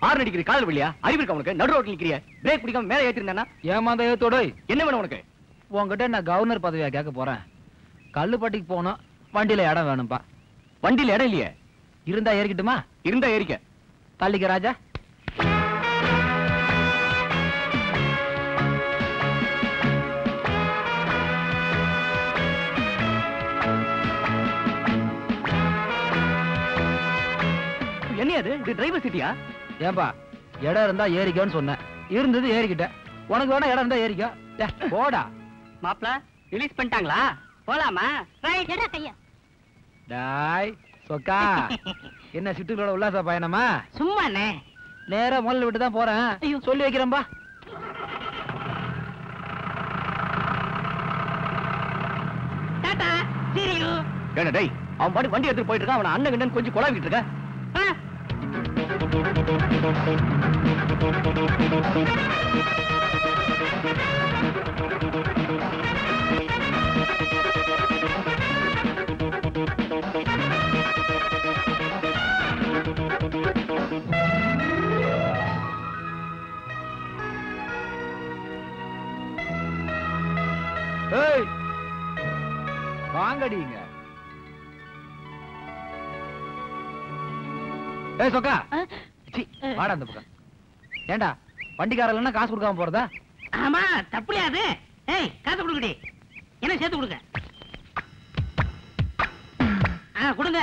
Horn அடிக்கிற காதல் வழியா அறிவு இருக்க உனக்கு? நடு ரோட்ல நிக்கிறிய, பிரேக் பிடிக்காம மேல ஏத்திருந்தேன்னா ஏமாந்த ஏத்தோட என்ன வேணும் உனக்கு? உங்ககிட்ட நான் கவர்னர் பதவியா கேட்க போறேன். கல்லுப்பட்டிக்கு போனோம், வண்டியில இடம் வேணும்பா. வண்டியில இடம் இல்லையே. இருந்தா ஏறிக்கிட்டுமா? இருந்தா ஏறிக்க. தள்ளிக்க ராஜா. என்ன அது? இது டிரைவர் சீட்டியா? ஏன்பா இடம் இருந்தா ஏறிக்கன்னு சொன்னேன், இருந்தது ஏறிக்கிட்டேன். உனக்கு வேணா இடம் இருந்தா ஏறிக்கோ. போடா. மாப்ள ரிலீஸ் பண்ணிட்டாங்களா? போலாமா? ரைட் எடா கையா. டாய் சொக்கா. என்ன சிட்டுகளோட உல்லாச பயணமா? சும்மாண்ணே. நேரா முதல்ல விட்டு தான் போறேன். சொல்லி வைக்கிறேன்பா. Tata see you. என்ன டேய், அவன் பாட்டு வண்டி எடுத்துட்டு போயிட்டு இருக்கான். அவன அண்ணன் கண்ணன் கொஞ்சம் கொலாவிட்டு இருக்க. ஏய் வாங்கடிங்க. ஏய் சொக்கா, வாடா அந்த பக்கம். ஏண்டா வண்டிக்காரல்னா காசு கொடுக்காம போறதா? ஆமா தப்புலையா அது? ஏய் காசு கொடுங்கடி, என்ன சேர்த்து கொடுங்க. கொடுங்க.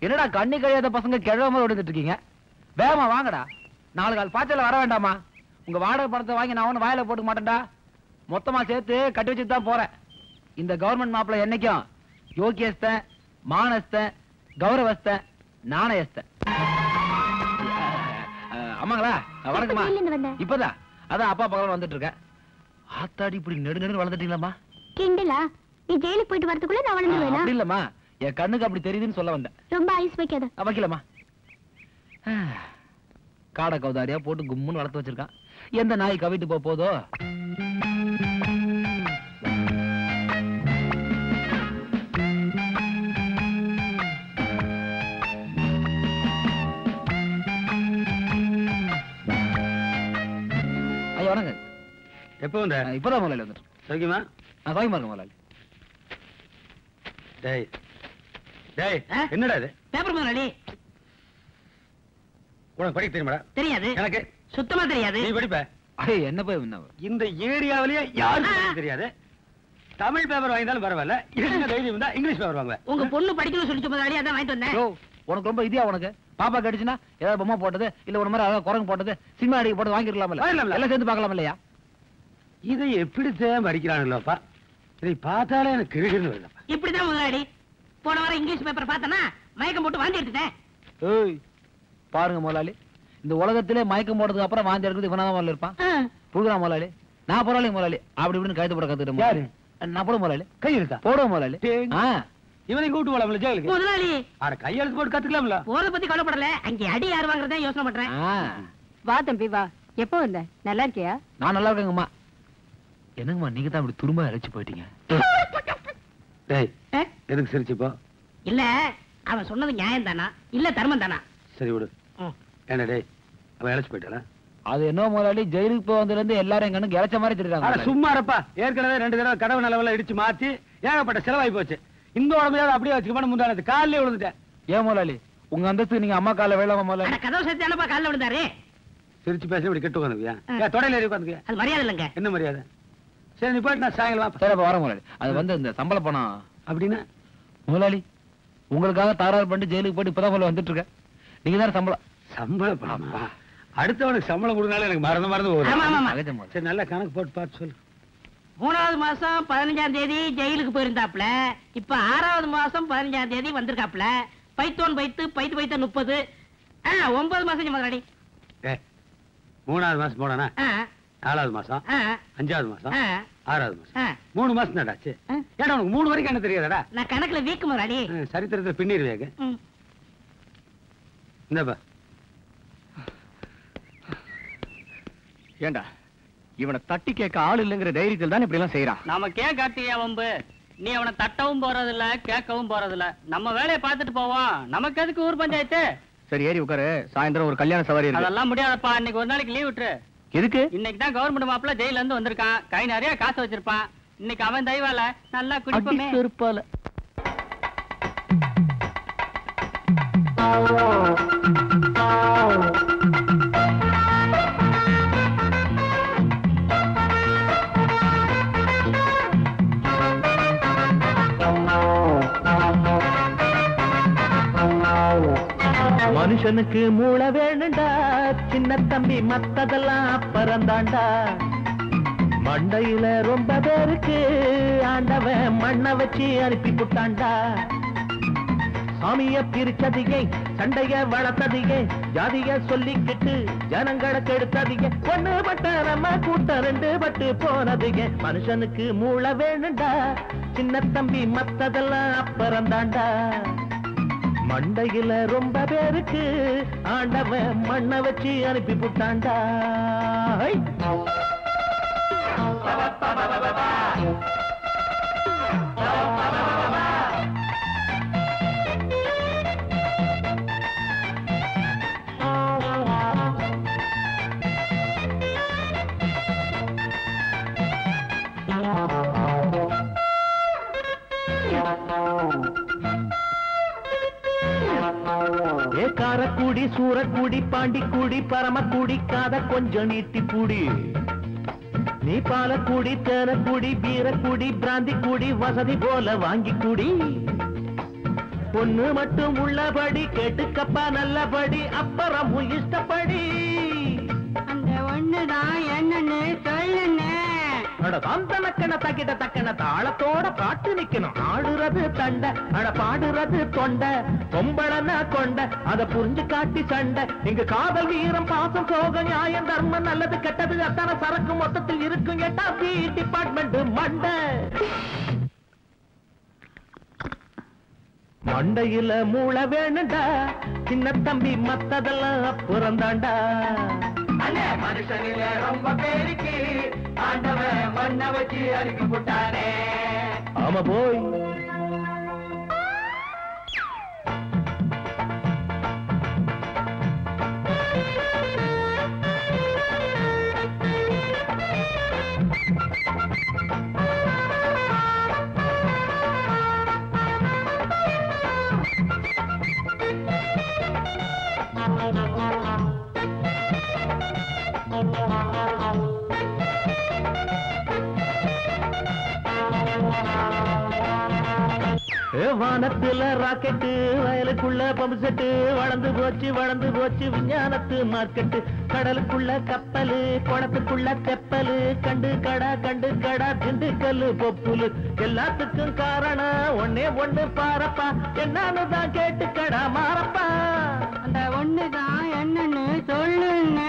என்னடா கண்ணி கழியாத பசங்க கிழவ மாதிரி ஓடிட்டு இருக்கீங்க? வேகமா வாங்கடா. 4 கால் பாய்ச்சல வர வேண்டாமா? உங்க வாடகை பணத்தை வாங்கி நான் ஒண்ணு வாயில போட்டுக்க மாட்டேன்டா. மொத்தமா சேர்த்து கட்டி வச்சுட்டு தான் போறேன். இந்த கவர்மெண்ட் மாப்பிள்ள என்னைக்கும் யோகியஸ்த, மானஸ்த, கௌரவஸ்த, நாணயஸ்த. ஆமாங்களா? வணக்கம்மா. இப்பதான் அதான் அப்பா பக்கம் வந்துட்டு இருக்க. ஆத்தாடி இப்படி நெடு நெடு வளர்ந்துட்டீங்களாமா? கிண்டலா? நீ ஜெயிலுக்கு போயிட்டு வரதுக்குள்ள நான் வளர்ந்துருவேனா? அப்படி இல்லம்மா, என் கண்ணுக்கு அப்படி தெரியுதுன்னு சொல்ல வந்தேன். ரொம்ப ஐஸ் வைக்காத. வைக்கலம்மா. காடை கௌதாரியா போட்டு கும்முன்னு வளர்த்து வச்சிருக்கான். எந்த நாய் கவிட்டு போதோ? ஐயா வணங்க. எப்ப வந்த? இப்பதான் முதலாளி வந்துட்டு. சௌக்கியமா? சௌக்கியமா இருக்கு முதலாளி. டேய் டேய், என்னடா இது? பேப்பர் முதலாளி. உனக்கு படிக்க தெரியுமாடா? தெரியாது. எனக்கு சுத்தமா தெரியாது. நீ படிப்ப? என்ன போய் இந்த ஏரியாவிலேயே யாருக்கும் தெரியாது. தமிழ் பேப்பர் வாங்கினாலும் பரவாயில்ல, என்ன தைரியம் இருந்தா இங்கிலீஷ் பேப்பர் வாங்குவேன். உங்க பொண்ணு படிக்கணும்னு சொல்லிச்சு முதலாளி, அதான் வாங்கிட்டு வந்தேன். உனக்கு ரொம்ப இதியா? உனக்கு பாப்பா கிடைச்சுன்னா ஏதாவது பொம்மை போட்டது இல்ல ஒரு மாதிரி அதாவது குரங்கு போட்டது சினிமா அடிக்க போட்டு வாங்கிருக்கலாம்ல? எல்லாம் சேர்ந்து பார்க்கலாம் இல்லையா? இதை எப்படித்தான் படிக்கிறானுல்லப்பா, இதை பார்த்தாலே எனக்கு கிருகிருன்னு வருதப்பா. இப்படிதான் முதலாளி. போன வாரம் இங்கிலீஷ் பேப்பர் பார்த்தனா மயக்கம் போட்டு வாந்தி எடுத்துட்டேன். ஏய் பாருங்க முதலாளி, இந்த உலகத்திலே மயக்கம் போட்டதுக்கு அப்புறம் வாந்தி எடுக்கிறது இவனாதான் முதல்ல இருப்பான். புடுறான் முதலாளி. நான் பரவாயில்ல முதலாளி, அப்படி இப்படின்னு கைது போட கத்துக்கிட்டேன். யாரு? நான் போட முதலாளி. கையெழுத்தா போடுவோம் முதலாளி. இவனை கூட்டு போலாம்ல ஜெயிலுக்கு? முதலாளி அட கையெழுத்து போட்டு கத்துக்கலாம்ல. போறத பத்தி கவலைப்படல, அங்க அடி யார் வாங்குறதா யோசனை பண்றேன். வா தம்பி வா. எப்போ வந்த? நல்லா இருக்கியா? நான் நல்லா இருக்கேங்கம்மா. என்னங்கம்மா நீங்க தான் இப்படி துரும்ப அழைச்சு போயிட்டீங்க? டேய் எதுக்கு சிரிச்சுப்போ? இல்ல அவன் சொன்னது நியாயம் தானா இல்ல தர்மம் தானா? சரி விடு. என்ன டேய் அவன் அழைச்சு போயிட்டாளா? அது என்ன முதலாளி, ஜெயிலுக்கு போய் வந்ததுல இருந்து எல்லாரும் எங்க இழைச்ச மாதிரி தெரியுறாங்க. சும்மா இருப்பா. ஏற்கனவே 2 தடவை கடவு நிலவெல்லாம் இடிச்சு மாத்தி ஏகப்பட்ட செலவாகி போச்சு. இந்த உடம்பையாவது அப்படியே வச்சுக்கணும். முந்தானது காலிலே விழுந்துட்டேன். ஏன் முதலாளி உங்க அந்தஸ்து நீங்க அம்மா கால வேளாம முதலாளி? கதவு சேர்த்தானப்பா காலில் விழுந்தாரு. சிரிச்சு பேச இப்படி கெட்டு உட்காந்துக்கியா? தொடையில ஏறி உட்காந்துக்கியா? அது மரியாதை இல்லைங்க. என்ன மரியாதை? சரி நீ போயிட்டு நான் சாயங்காலம் சரி வர முதலாளி. அது வந்து இந்த சம்பள பணம் அப்படின்னா முதலாளி உங்களுக்காக தாராறு பண்ணிட்டு ஜெயிலுக்கு போயிட்டு இப்பதான் வந்துட்டு இருக்க. நீங்க தானே சம்பள பணமா? அடுத்தவனுக்கு சம்பளம் கொடுனாலும் எனக்கு மறந்து போகுது. சரி நல்ல கணக்கு போட்டு பார்த்து சொல்லு. 3வது மாசம் 15ஆம் தேதி ஜெயிலுக்கு போயிருந்தாப்ல. இப்ப 6வது மாசம் 15ஆம் தேதி வந்திருக்காப்ல. பைத்தோன் பைத்து 30 9 மாசம் முதலாளி. 3வது மாசம் போனா 4வது மாசம் 5வது மாசம் 6வது மாசம் 3 மாசம் தாடாச்சு. ஏடா உனக்கு 3 வரைக்கும் என்ன தெரியாதடா? நான் கணக்குல வீக்கு முறாடி. சரித்திரத்தை பின்னிடுவேங்க. இந்தப்பா. ஏண்டா இவனை தட்டி கேட்க ஆள் இல்லைங்கிற தைரியத்தில் தான் இப்படி எல்லாம் செய்யறான். நாம கார்த்திகா வம்பு. நீ அவனை தட்டவும் போறதில்ல கேட்கவும் போறதில்ல. நம்ம வேலையை பார்த்துட்டு போவோம். நமக்கு எதுக்கு ஊர் பஞ்சாயத்து? சரி ஏறி உட்காரு. சாயந்தரம் ஒரு கல்யாண சவாரி இருக்கு. அதெல்லாம் முடியாதப்பா. இன்னைக்கு ஒரு நாளைக்கு லீவ் விட்டுரு. எதுக்கு? இன்னைக்கு தான் கவர்மெண்ட் மாப்பிள்ள ஜெயில இருந்து வந்திருக்கான். கை நிறைய காசு வச்சிருப்பான். இன்னைக்கு அவன் தெய்வால நல்லா குடிப்போமே. இருப்பால மனுஷனுக்கு மூளை வேணுண்டா சின்ன தம்பி, மத்ததெல்லாம் அப்புறந்தாண்டா. மண்டையில ரொம்ப பேருக்கு ஆண்டவன் மண்ணை வச்சு அனுப்பி புட்டாண்டா. சாமிய பிரிச்சதிகை, சண்டைய வளர்த்ததிகை, ஜாதிய சொல்லிக்கிட்டு ஜனங்களை கெடுத்ததிகை. ஒண்ணு பட்ட நம்ம கூட்டம் 2 பட்டு போனதிகை. மனுஷனுக்கு மூளை வேணுண்டா சின்ன தம்பி, மத்ததெல்லாம் அப்புறந்தாண்டா. மண்டையில ரொம்ப பேருக்கு ஆண்டவன் மண்ணை வச்சு அனுப்பி புட்டாண்டா. காரக்கூடி, சூரக்கூடி, பாண்டிக்கூடி, பரமக்கூடி, காத கொஞ்சம் நீட்டி கூடி. நீ பாலக்கூடி, தேனக்கூடி, பீரக்கூடி, பிராந்தி கூடி, வசதி போல வாங்கி கூடி. பொண்ணு மட்டும் உள்ளபடி கேட்டுக்கப்பா நல்லபடி, அப்புறம் இஷ்டப்படி. அந்த ஒண்ணுதான் என்னன்னு சொல்லுன்னு. தந்தனக்கன தக்கிட்ட தக்கன தாளத்தோட பாட்டு நிக்கணும். ஆடுறது தண்டை, பாடுறது தொண்டை, பொம்பளனா கொண்ட அத புரிஞ்சு காட்டி சண்டை. இங்க காதல், வீரம், பாசம், சோகம், நியாயம், தர்மம், நல்லது கெட்டது அத்தனை சரக்கு மொத்தத்தில் இருக்கும். 8ஆம் டிபார்ட்மெண்ட் மண்டை. மண்டையில மூளை வேணுண்டா சின்ன தம்பி, மத்ததெல்லாம் அப்புறந்தாண்டா. மனுஷனில ரொம்ப பேருக்கு ஆண்டவன் மண்ணை வச்சு அனுப்பி போட்டானே. ஆமா போய். வானத்துல ராக்கெட்டு, வயலுக்குள்ள பம்பு செட்டு, வளர்ந்து போச்சு விஞ்ஞானத்து மார்க்கெட்டு. கடலுக்குள்ள கப்பலு, குளத்துக்குள்ள தெப்பலு, கண்டு கடா திண்டுக்கல்லு பொப்புலு. எல்லாத்துக்கும் காரணம் ஒன்னே ஒண்ணு பாரப்பா, என்னன்னு தான் கேட்டுக்கடா மாறப்பா. அந்த ஒண்ணுதான் என்னன்னு சொல்லுங்க.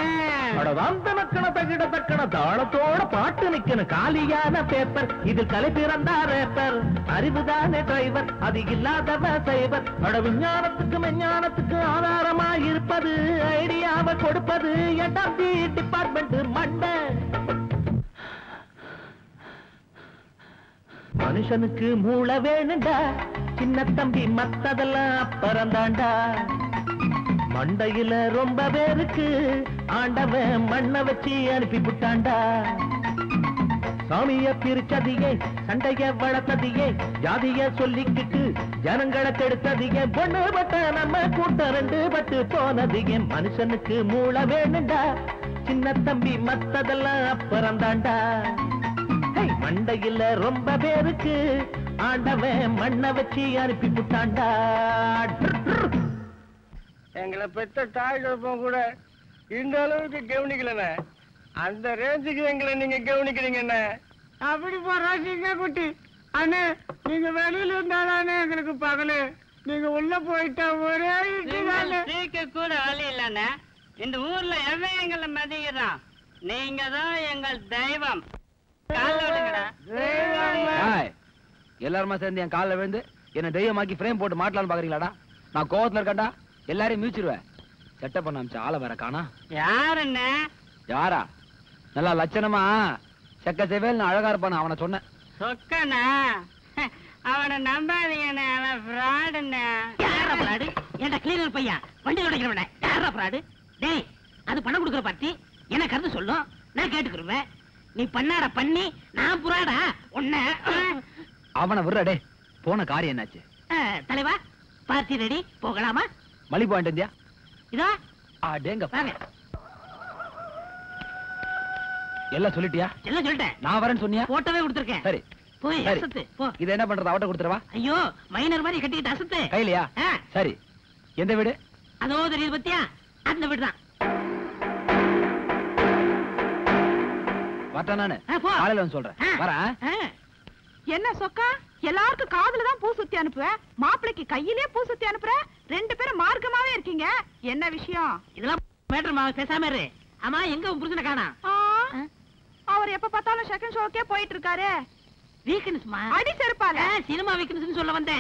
தக்கிட தக்கன தாளத்தோட பாட்டு நிக்கணும். காலியான பேப்பர், இதில் கலை பிறந்தா ரேப்பர். அறிவுதானே டிரைவர், அது இல்லாதவ சைவர். விஞ்ஞானத்துக்கு விஞ்ஞானத்துக்கு ஆதாரமா இருப்பது, ஐடியாவை கொடுப்பது 8ஆம் டிபார்ட்மெண்ட் மண்டை. மனுஷனுக்கு மூளை வேணுண்டா சின்ன தம்பி, மத்ததெல்லாம் அப்புறந்தாண்டா. மண்டையில ரொம்ப பேருக்கு ஆண்டவன் மண்ணை வச்சு அனுப்பி புட்டாண்டா. சாமிய பிரிச்சதியே, சண்டைய வளர்த்ததியே, ஜாதிய சொல்லிக்கிட்டு ஜனங்களை கெடுத்ததியே. பொண்ணு பட்ட நம்ம கூட்டம் 2 பட்டு போனதியே. மனுஷனுக்கு மூளை வேணுண்டா சின்ன தம்பி, மத்ததெல்லாம் அப்புறந்தாண்டா. மண்டையில ரொம்ப பேருக்கு ஆண்டவன் மண்ணை வச்சு அனுப்பி புட்டாண்டா. எங்களை பெற்ற தாய் தகப்பன் கூட இந்த அளவுக்கு கவனிக்கலண்ணே. அந்த ரேஞ்சுக்கு எங்களை நீங்க கவனிக்கிறீங்கண்ணே. அப்படி போறா சிங்க குட்டி. அண்ணே, நீங்க வெளியில இருந்தாலே எங்களுக்கு பகலு. நீங்க உள்ள போயிட்டா ஒரே சீக்க கூட வழி இல்லண்ணே. இந்த ஊர்ல எவன் எங்களை மதிக்கிறான்? நீங்க தான் எங்கள் தெய்வம். கால்ல விடுங்கடா. ஏய், எல்லாருமா சேர்ந்து என் காலில் விழுந்து என்ன தெய்வமாக்கி ஃப்ரேம் போட்டு மாட்டலான்னு பாக்குறீங்களாடா? நான் கோவத்துல இருக்கேன்டா, எல்லாரையும் மிதிச்சிருவேன். செட்டப் பண்ண அமிச்ச ஆளை வேற காணா. யார் என்ன? யாரா? நல்லா லட்சணமா செக்க செவேல் அழகா இருப்பான அவனை சொன்னேன். சொக்கண்ணா, அவனை நம்பாதீங்கண்ணே, அவன் ஃப்ராடுண்ணே. யாரா பிராடு? ஏன்டா கிளீனர் பையன் வண்டி உடைக்கிறவன யாரா பிராடு? டேய், அது பணம் கொடுக்குற பார்ட்டி எனக்கு கருத்து சொல்லும், நான் கேட்டுக்கிருவேன். நீ பண்ணாட பண்ணி நான் புறாடா உன்ன. அவனை விடுறடே. போன காரியம் என்னாச்சு? தலைவா, பார்ட்டி ரெடி, போகலாமா? மலி பாயிண்ட் இந்தியா இதோ டேங்க வாங்க. எல்லாம் சொல்லிட்டியா? எல்லாம் சொல்லிட்டேன். நான் வரேன்னு சொன்னியா? போட்டோவே கொடுத்துருக்கேன். சரி போய் சரி. அசத்து போ. இது என்ன பண்றது? அவட்ட கொடுத்துறவா? ஐயோ, மைனர் மாதிரி கட்டிக்கிட்டு அசத்து. கையிலையா? ஆ. சரி. எந்த வீடு? அதோ தெரியுது பத்தியா, அந்த வீடு தான். வரட்டா நானு? போ. காலையில வந்து சொல்றேன். வரேன். என்ன சொக்கா, எல்லாருக்கும் காதுல தான் பூ சுத்தி அனுப்புவேன், மாப்பிளைக்கு கையிலே பூ சுத்தி அனுப்புற. ரெண்டு பேரும் மார்க்கமாவே இருக்கீங்க, என்ன விஷயம்? இதெல்லாம் மேட்டர் மாவ, பேசாம இரு. ஆமா, எங்க உன் புருஷனை காணோம்? அவர் எப்ப பார்த்தாலும் செகண்ட் ஷோக்கே போயிட்டு இருக்காரு. வீக்னஸ்மா? அடி செருப்பால. சினிமா வீக்னஸ் சொல்ல வந்தேன்.